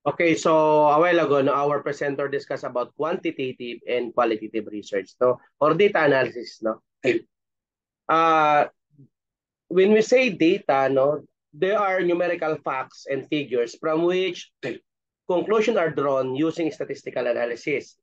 Okay, so a while ago, no, our presenter discussed about quantitative and qualitative research, no, or data analysis, no. Uh, when we say data, no, there are numerical facts and figures from which conclusions are drawn using statistical analysis.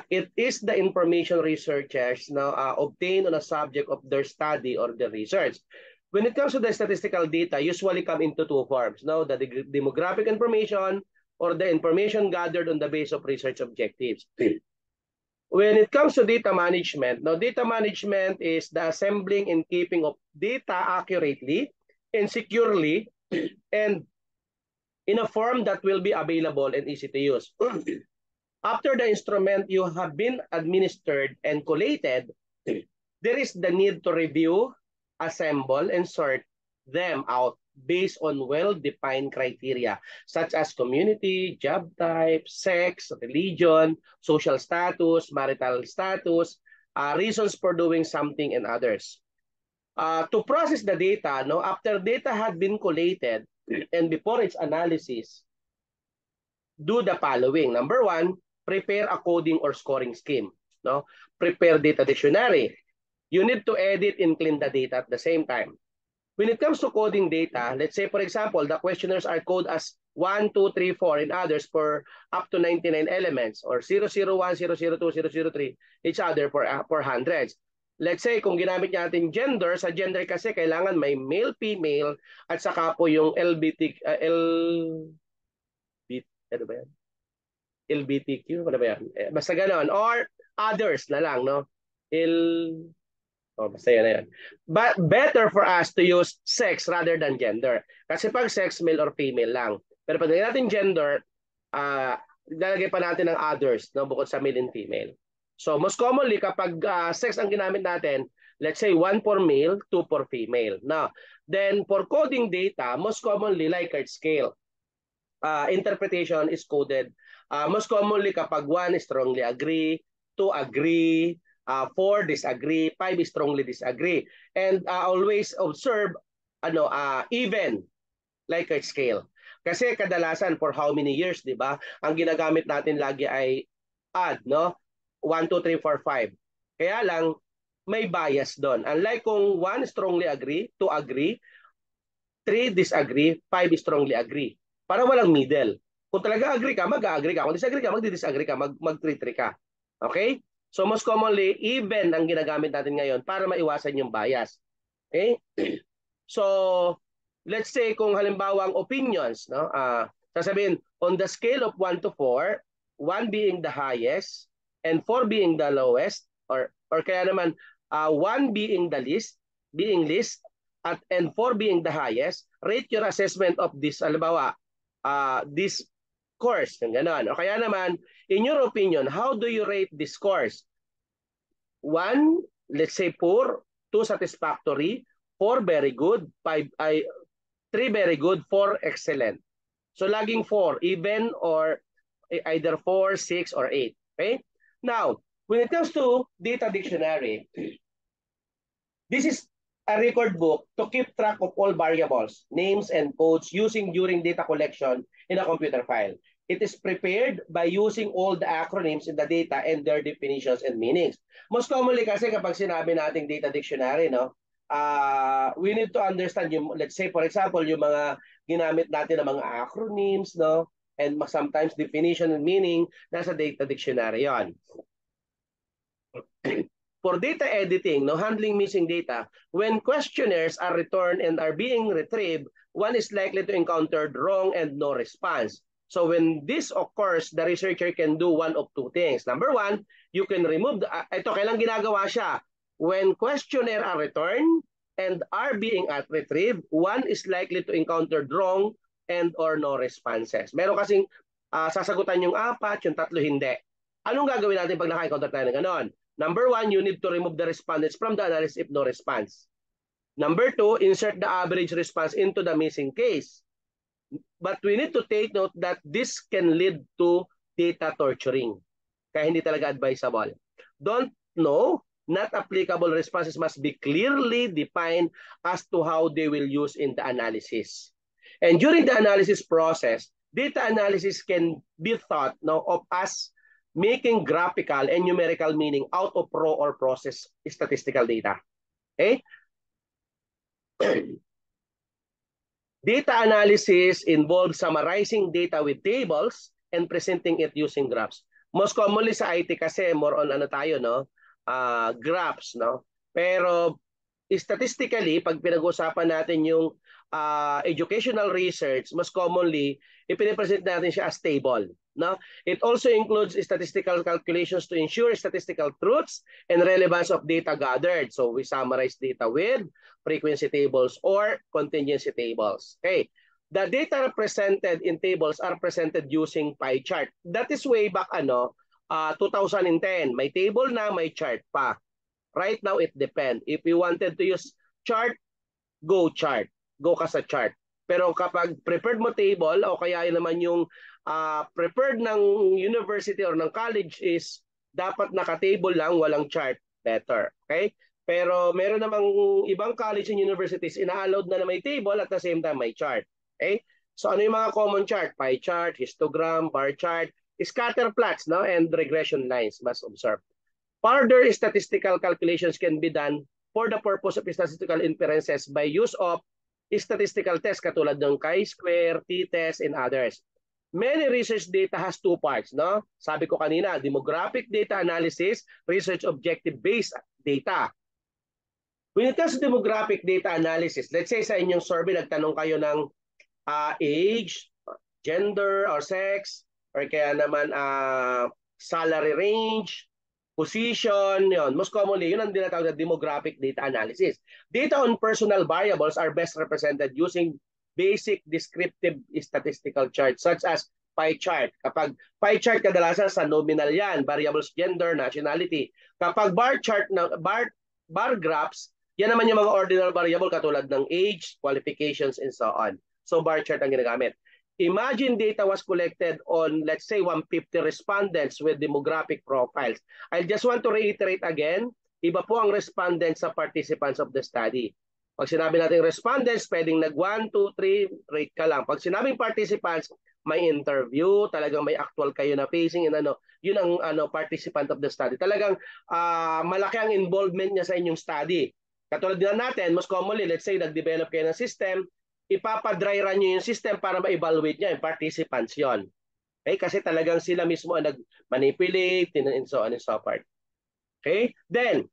It is the information researchers now obtain on a subject of their study or their research. When it comes to the statistical data, usually come into two forms. Now, the demographic information or the information gathered on the base of research objectives. When it comes to data management, now data management is the assembling and keeping of data accurately and securely and in a form that will be available and easy to use. After the instrument you have been administered and collated, there is the need to review, assemble, and sort them out based on well-defined criteria such as community, job type, sex, religion, social status, marital status, reasons for doing something, and others. To process the data, no, after data had been collated and before its analysis, do the following. Number one, prepare a coding or scoring scheme. No? Prepare data dictionary. You need to edit and clean the data at the same time. When it comes to coding data, let's say, for example, the questionnaires are coded as 1, 2, 3, 4, and others for up to 99 elements, or 001, 002, 003, each other for hundreds. Let's say, kung ginamit natin gender, sa gender kasi kailangan may male, female, at saka po yung ano ba yan? LBTQ, ano ba yan? Basta ganon. Or others na lang, no? Basta yan na yan. But better for us to use sex rather than gender. Kasi pag sex, male or female lang. Pero pag natin gender, lalagay pa natin ng others, no? Bukod sa male and female. So most commonly, kapag sex ang ginamit natin, let's say 1 for male, 2 for female. Now, then for coding data, most commonly Likert scale. Interpretation is coded most commonly kapag 1 strongly agree, 2 agree, 4 disagree, 5 strongly disagree. And always observe even Likert scale. Kasi kadalasan for how many years, di ba? Ang ginagamit natin lagi ay add, no? 1, 2, 3, 4, 5. Kaya lang, may bias doon. Unlike kung 1 strongly agree, 2 agree, 3 disagree, 5 strongly agree. Para walang middle. Kung talaga agree ka, mag-agree ka. Kung disagree ka, mag-disagree ka, mag-3-3 ka. Okay? So most commonly, even ang ginagamit natin ngayon para maiwasan yung bias. Okay? So, let's say kung halimbawa ang opinions, no? Sasabihin, on the scale of 1 to 4, 1 being the highest and 4 being the lowest, or kaya naman 1 being the least, and 4 being the highest, rate your assessment of this, halimbawa, this course, yung gano'n. O kaya naman, in your opinion, how do you rate this course? 1, let's say poor, 2 satisfactory, 4 very good, 3 very good, 4 excellent. So laging 4, even or either 4, 6, or 8. Okay? Now, when it comes to data dictionary, this is a record book to keep track of all variables, names, and codes using during data collection in a computer file. It is prepared by using all the acronyms in the data and their definitions and meanings. Most commonly kasi kapag sinabi nating data dictionary, no, we need to understand yung, let's say for example, yung mga ginamit natin ng mga acronyms, no, and sometimes definition and meaning, nasa data dictionary yon. For data editing, no, handling missing data, when questionnaires are returned and are being retrieved, one is likely to encounter wrong and no response. So when this occurs, the researcher can do one of two things. Number one, you can remove, ito kailang ginagawa siya. When questionnaire are returned and are being retrieved, one is likely to encounter wrong and or no responses. Meron kasing sasagutan yung 4, yung 3 hindi. Anong gagawin natin pag naka-encounter tayo ng ganon? Number 1, you need to remove the respondents from the analysis if no response. Number 2, insert the average response into the missing case. But we need to take note that this can lead to data torturing. Kaya hindi talaga advisable. Don't know, not applicable responses must be clearly defined as to how they will use in the analysis. And during the analysis process, data analysis can be thought of as making graphical and numerical meaning out of raw or processed statistical data. Okay? Data analysis involves summarizing data with tables and presenting it using graphs. Most commonly sa IT kasi more on ano tayo, no? Graphs, no? Pero statistically, pag pinag-usapan natin yung educational research, most commonly, ipinipresent natin siya as table. No? It also includes statistical calculations to ensure statistical truths and relevance of data gathered. So we summarize data with frequency tables or contingency tables. Okay. The data represented in tables are presented using pie chart. That is way back 2010. May table na, may chart pa. Right now, it depends. If you wanted to use chart, go chart. Go ka sa chart. Pero kapag prepared mo table o kaya yun naman yung prepared ng university or ng college is dapat naka-table lang, walang chart, better. Okay? Pero meron namang ibang college and universities ina-allowed na may table at the same time may chart. Okay? So ano yung mga common chart? Pie chart, histogram, bar chart, scatter plots, no? And regression lines must observe. Further statistical calculations can be done for the purpose of statistical inferences by use of statistical tests katulad ng chi-square, t-test, and others. Many research data has two parts, no? Sabi ko kanina, demographic data analysis, research objective-based data. When it comes to demographic data analysis, let's say sa inyong survey, nagtanong kayo ng age, gender, or sex, or kaya naman salary range, position, yun. Most commonly, yun ang tinatawag na demographic data analysis. Data on personal variables are best represented using basic descriptive statistical charts such as pie chart. Kapag pie chart, kadalasan sa nominal yan, variables, gender, nationality. Kapag bar chart, bar graphs, yan naman yung mga ordinal variable katulad ng age, qualifications, and so on. So bar chart ang ginagamit. Imagine data was collected on, let's say, 150 respondents with demographic profiles. I just want to reiterate again, iba po ang respondents sa participants of the study. Pag sinabi natin respondents, pwedeng nag 1, 2, 3, rate ka lang. Pag sinabing participants, may interview, talagang may actual kayo na facing, and yun ang participant of the study. Talagang malaki ang involvement niya sa inyong study. Katulad na natin, most commonly, let's say, nag-develop kayo ng system, ipapadry run nyo yung system para ma-evaluate niya yung participants yon. Okay? Kasi talagang sila mismo ang nag-manipulate and so on and so forth. Okay? Then,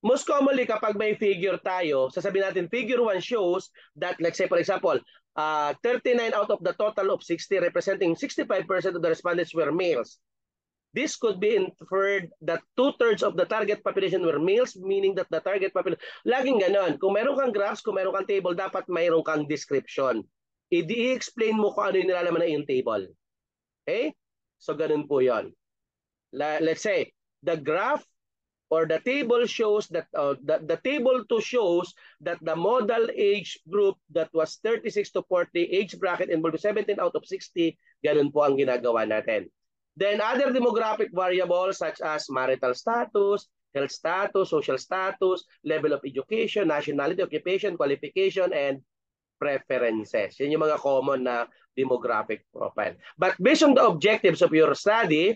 most commonly kapag may figure tayo, sasabihin natin figure 1 shows that, let's say for example, 39 out of the total of 60 representing 65% of the respondents were males. This could be inferred that 2/3 of the target population were males, meaning that the target population, laging ganon. Kung meron kang graphs, kung meron kang table, dapat mayroon kang description. I-explain mo kung ano yung nilalaman na yung table. Okay? So ganun po yon. Let's say, the graph or the table shows that, the table 2 shows that the model age group that was 36 to 40 age bracket involved 17 out of 60, ganun po ang ginagawa natin. Then other demographic variables such as marital status, health status, social status, level of education, nationality, occupation, qualification, and preferences. Yan yung mga common na demographic profile. But based on the objectives of your study,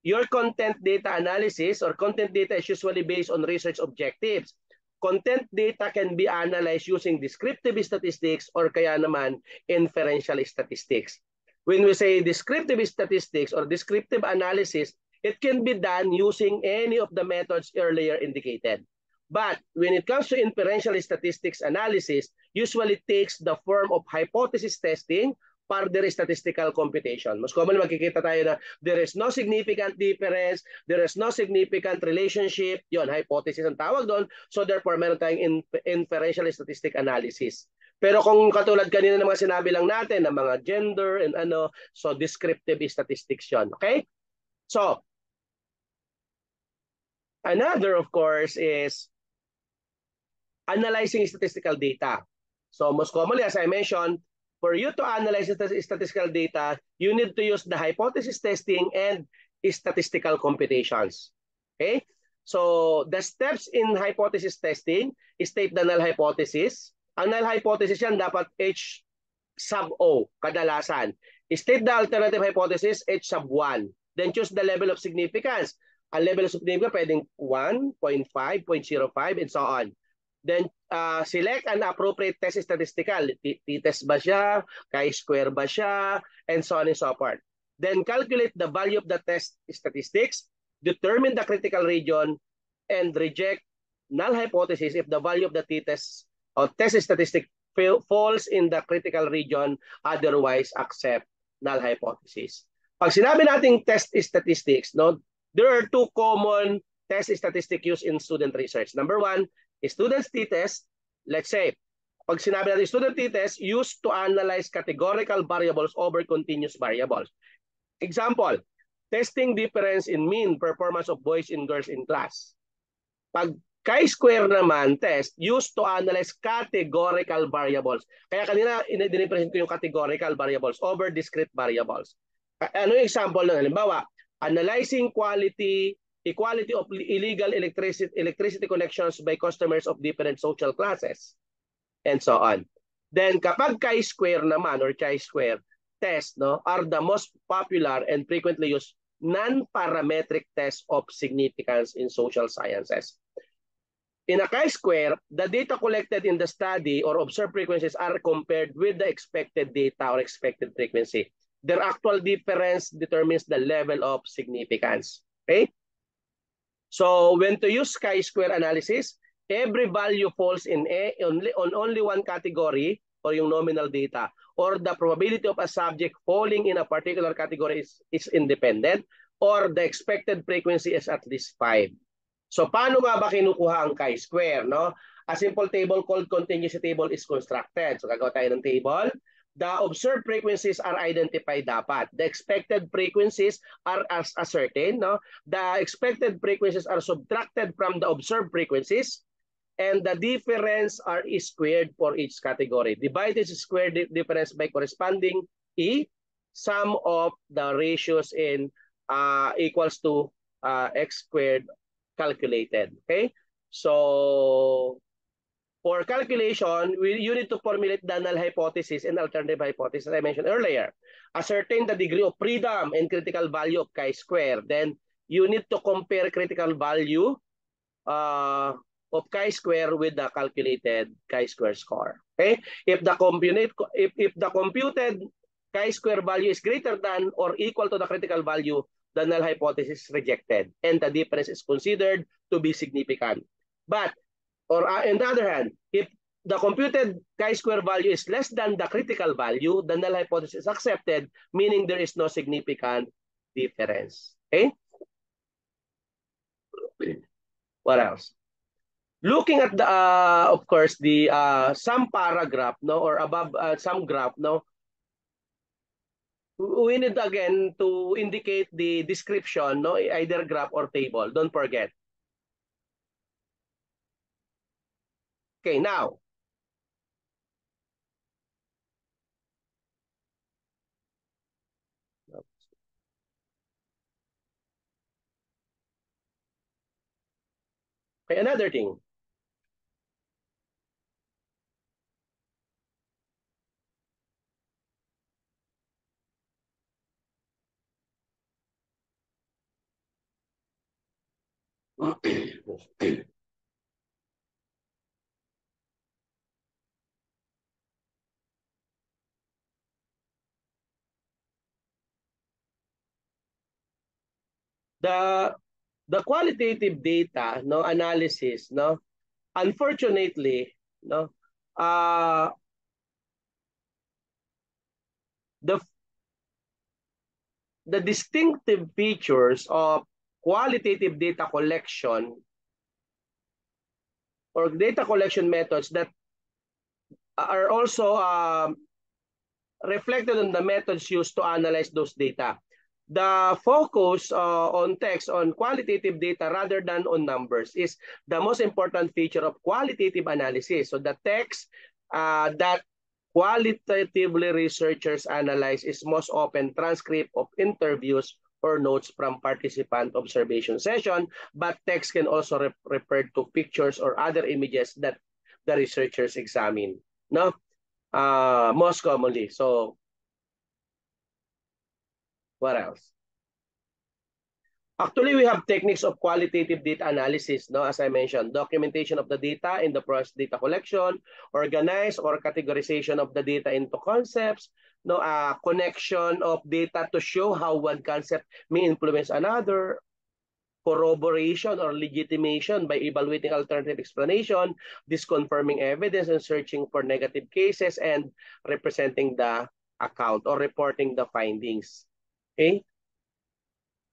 your content data analysis or content data is usually based on research objectives. Content data can be analyzed using descriptive statistics or kaya naman inferential statistics. When we say descriptive statistics or descriptive analysis, it can be done using any of the methods earlier indicated. But when it comes to inferential statistics analysis, usually takes the form of hypothesis testing, further statistical computation. Mas commonly makikita tayo na there is no significant difference, there is no significant relationship, yon hypothesis ang tawag doon. So therefore, meron tayong inferential statistic analysis. Pero kung katulad kanina ng mga sinabi lang natin, ng mga gender and so descriptive statistics yon. Okay? So, another of course is analyzing statistical data. So most commonly, as I mentioned, for you to analyze statistical data, you need to use the hypothesis testing and statistical computations. Okay? So the steps in hypothesis testing is state the null hypothesis. Ang null hypothesis yan dapat H sub O kadalasan. State the alternative hypothesis H sub 1. Then choose the level of significance. Ang level of significance pwedeng 1, 0.5, 0.05, and so on. Then select an appropriate test statistical. T-test ba siya? Chi-square ba siya? And so on and so forth. Then calculate the value of the test statistics, determine the critical region, and reject null hypothesis if the value of the t-test or test statistic falls in the critical region, otherwise accept null hypothesis. Pag sinabi nating test statistics, no, there are two common test statistics used in student research. Number one, student's t-test. Let's say, pag sinabi natin student t-test, used to analyze categorical variables over continuous variables. Example, testing difference in mean performance of boys and girls in class. Pag chi-square naman test, used to analyze categorical variables. Kaya kanina, dinipresent ko yung categorical variables over discrete variables. Ano yung example ng halimbawa? Analyzing equality of illegal electricity connections by customers of different social classes. And so on. Then kapag chi-square naman or chi-square test, no, are the most popular and frequently used non-parametric test of significance in social sciences. In a chi-square, the data collected in the study or observed frequencies are compared with the expected data or expected frequency. Their actual difference determines the level of significance. Okay? So when to use chi-square analysis, every value falls in on only one category or yung nominal data, or the probability of a subject falling in a particular category is independent, or the expected frequency is at least 5. So paano nga ba kinukuha ang chi-square? No? A simple table called contingency table is constructed. So gagawa tayo ng table. The observed frequencies are identified dapat. The expected frequencies are ascertained. No? The expected frequencies are subtracted from the observed frequencies, and the difference are squared for each category. Divide this square difference by corresponding E. Sum of the ratios in equals to x squared calculated. Okay? So for calculation, you need to formulate the null hypothesis and alternative hypothesis, as I mentioned earlier. Ascertain the degree of freedom and critical value of chi-square. Then you need to compare critical value of chi-square with the calculated chi-square score. Okay? If the computed chi-square value is greater than or equal to the critical value, the null hypothesis is rejected, and the difference is considered to be significant. But or on the other hand, if the computed chi-square value is less than the critical value, the null hypothesis is accepted, meaning there is no significant difference. Okay? What else? Looking at the, of course, the some paragraph, no, or above some graph, no, we need again to indicate the description, no, either graph or table. Don't forget. Okay, now. Okay, another thing. The qualitative data, no, analysis, no, unfortunately, no, the distinctive features of qualitative data collection or data collection methods that are also reflected on the methods used to analyze those data. The focus on text, on qualitative data rather than on numbers is the most important feature of qualitative analysis. So the text that qualitatively researchers analyze is most often transcript of interviews or notes from participant observation session, but text can also refer to pictures or other images that the researchers examine. no? Most commonly. So, what else? Actually, we have techniques of qualitative data analysis, no? As I mentioned, documentation of the data in the process data collection, organize or categorization of the data into concepts, no? Connection of data to show how one concept may influence another, corroboration or legitimation by evaluating alternative explanation, disconfirming evidence and searching for negative cases, and representing the account or reporting the findings. Okay?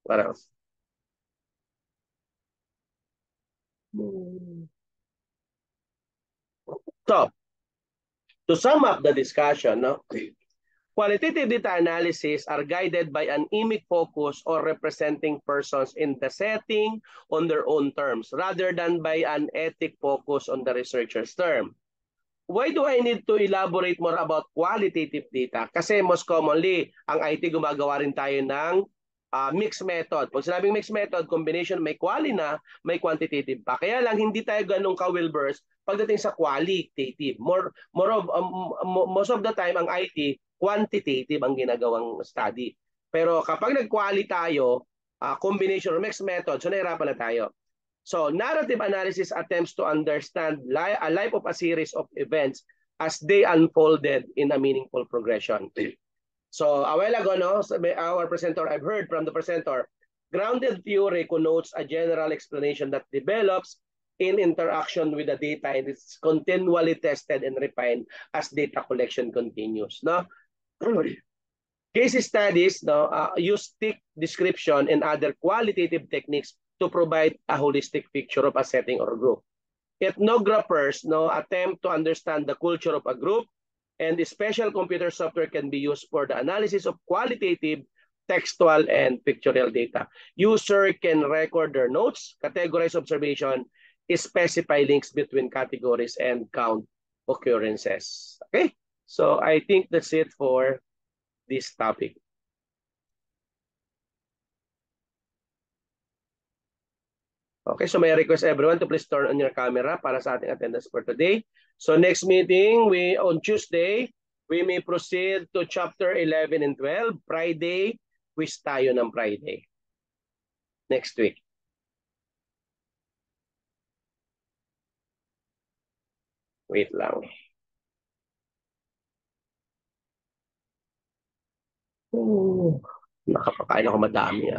What else? So, to sum up the discussion, no? Qualitative data analysis are guided by an image focus or representing persons in the setting on their own terms rather than by an ethic focus on the researcher's term. Why do I need to elaborate more about qualitative data? Kasi most commonly, ang IT gumagawa rin tayo ng mixed method. Pag sinabing mixed method, combination may quali na, may quantitative pa. Kaya lang hindi tayo ganun ka-well-versed pagdating sa qualitative. Most of the time, ang IT, quantitative ang ginagawang study. Pero kapag nag-quali tayo, combination or mixed method, so nahirapan na tayo. So narrative analysis attempts to understand a life of a series of events as they unfolded in a meaningful progression. So a while ago, no, our presenter, I've heard from the presenter, grounded theory connotes a general explanation that develops in interaction with the data and is continually tested and refined as data collection continues. No? Case studies, no, use stick description and other qualitative techniques to provide a holistic picture of a setting or group. Ethnographers, no, attempt to understand the culture of a group, and the special computer software can be used for the analysis of qualitative, textual, and pictorial data. User can record their notes, categorize observation, specify links between categories, and count occurrences. Okay, so I think that's it for this topic. Okay, so may I request everyone to please turn on your camera para sa ating attendance for today. So next meeting, on Tuesday, we may proceed to chapter 11 and 12. Friday, quiz tayo ng Friday. Next week. Wait lang. Nakapakain ako madami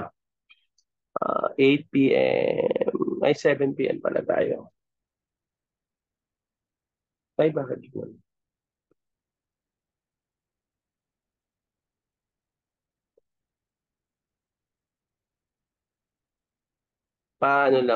8 p.m. Ay, 7 p.m. pala tayo. Ay, bakit yun? Paano lang?